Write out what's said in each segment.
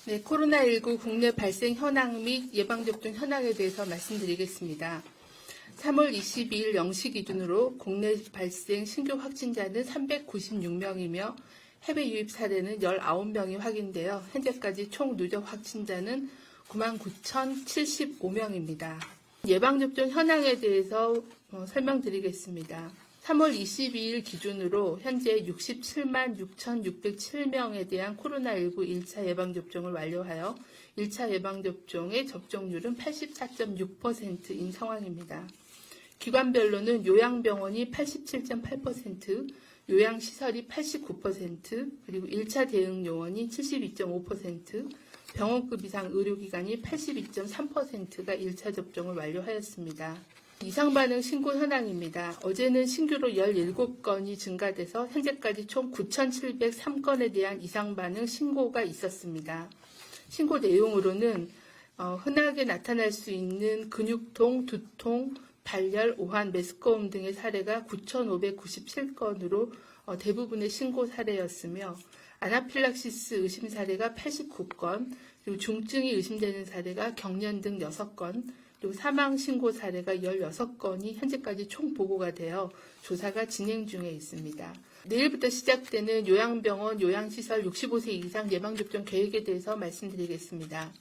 네, 코로나19 국내 발생 현황 및 예방접종 현황에 대해서 말씀드리겠습니다. 3월 22일 0시 기준으로 국내 발생 신규 확진자는 396명이며 해외 유입 사례는 19명이 확인되어 현재까지 총 누적 확진자는 99,075명입니다. 예방접종 현황에 대해서 설명드리겠습니다. 3월 22일 기준으로 현재 67만 6,607명에 대한 코로나19 1차 예방접종을 완료하여 1차 예방접종의 접종률은 84.6%인 상황입니다. 기관별로는 요양병원이 87.8%, 요양시설이 89%, 그리고 1차 대응요원이 72.5%, 병원급 이상 의료기관이 82.3%가 1차 접종을 완료하였습니다. 이상반응 신고 현황입니다. 어제는 신규로 17건이 증가돼서 현재까지 총 9,703건에 대한 이상반응 신고가 있었습니다. 신고 내용으로는 흔하게 나타날 수 있는 근육통, 두통, 발열, 오한, 메스꺼움 등의 사례가 9,597건으로 대부분의 신고 사례였으며 아나필락시스 의심 사례가 89건, 그리고 중증이 의심되는 사례가 경련 등 6건, 그리고 사망 신고 사례가 16건이 현재까지 총 보고가 되어 조사가 진행 중에 있습니다. 내일부터 시작되는 요양병원, 요양시설 65세 이상 예방접종 계획에 대해서 말씀드리겠습니다.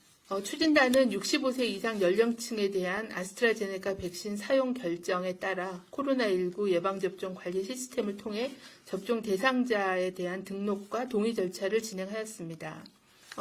추진단은 65세 이상 연령층에 대한 아스트라제네카 백신 사용 결정에 따라 코로나19 예방접종 관리 시스템을 통해 접종 대상자에 대한 등록과 동의 절차를 진행하였습니다.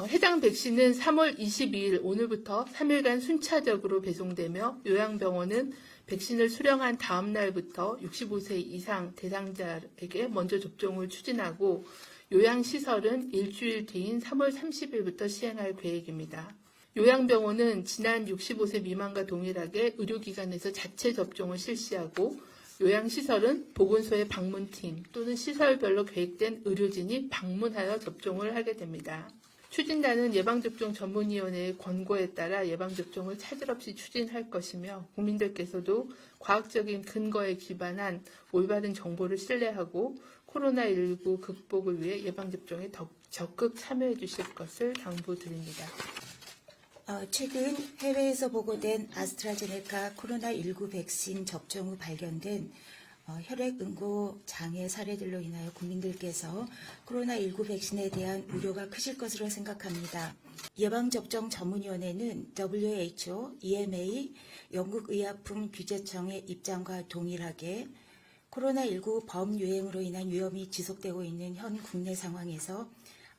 해당 백신은 3월 22일 오늘부터 3일간 순차적으로 배송되며 요양병원은 백신을 수령한 다음 날부터 65세 이상 대상자에게 먼저 접종을 추진하고 요양시설은 일주일 뒤인 3월 30일부터 시행할 계획입니다. 요양병원은 지난 65세 미만과 동일하게 의료기관에서 자체 접종을 실시하고 요양시설은 보건소의 방문팀 또는 시설별로 계획된 의료진이 방문하여 접종을 하게 됩니다. 추진단은 예방접종 전문위원회의 권고에 따라 예방접종을 차질 없이 추진할 것이며 국민들께서도 과학적인 근거에 기반한 올바른 정보를 신뢰하고 코로나19 극복을 위해 예방접종에 적극 참여해 주실 것을 당부드립니다. 최근 해외에서 보고된 아스트라제네카 코로나19 백신 접종 후 발견된 혈액응고 장애 사례들로 인하여 국민들께서 코로나19 백신에 대한 우려가 크실 것으로 생각합니다. 예방접종 전문위원회는 WHO, EMA, 영국의약품규제청의 입장과 동일하게 코로나19 범유행으로 인한 위험이 지속되고 있는 현 국내 상황에서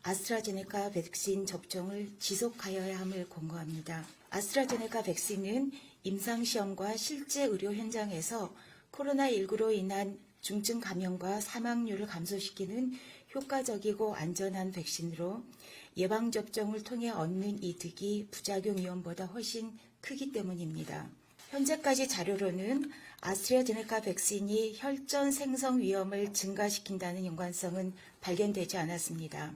아스트라제네카 백신 접종을 지속하여야 함을 권고합니다. 아스트라제네카 백신은 임상시험과 실제 의료 현장에서 코로나19로 인한 중증 감염과 사망률을 감소시키는 효과적이고 안전한 백신으로 예방접종을 통해 얻는 이득이 부작용 위험보다 훨씬 크기 때문입니다. 현재까지 자료로는 아스트라제네카 백신이 혈전 생성 위험을 증가시킨다는 연관성은 발견되지 않았습니다.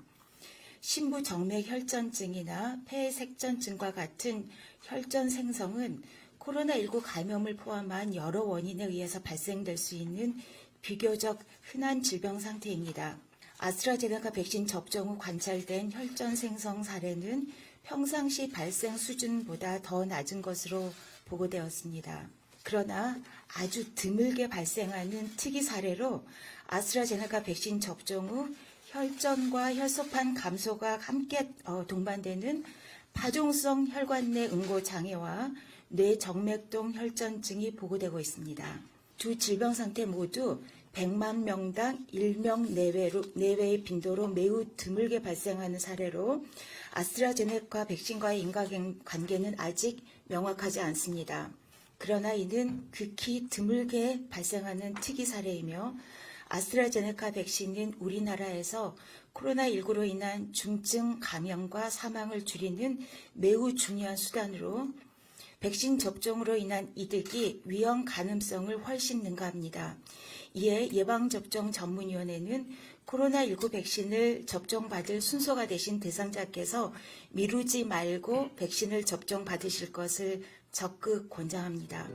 심부 정맥 혈전증이나 폐색전증과 같은 혈전 생성은 코로나19 감염을 포함한 여러 원인에 의해서 발생될 수 있는 비교적 흔한 질병 상태입니다. 아스트라제네카 백신 접종 후 관찰된 혈전 생성 사례는 평상시 발생 수준보다 더 낮은 것으로 보고되었습니다. 그러나 아주 드물게 발생하는 특이 사례로 아스트라제네카 백신 접종 후 혈전과 혈소판 감소가 함께 동반되는 파종성 혈관 내 응고 장애와 뇌정맥동 혈전증이 보고되고 있습니다. 두 질병 상태 모두 100만 명당 1명 내외의 빈도로 매우 드물게 발생하는 사례로 아스트라제네카 백신과의 인과관계는 아직 명확하지 않습니다. 그러나 이는 극히 드물게 발생하는 특이 사례이며 아스트라제네카 백신은 우리나라에서 코로나19로 인한 중증 감염과 사망을 줄이는 매우 중요한 수단으로 백신 접종으로 인한 이득이 위험 가능성을 훨씬 능가합니다. 이에 예방접종 전문위원회는 코로나19 백신을 접종받을 순서가 되신 대상자께서 미루지 말고 백신을 접종받으실 것을 적극 권장합니다.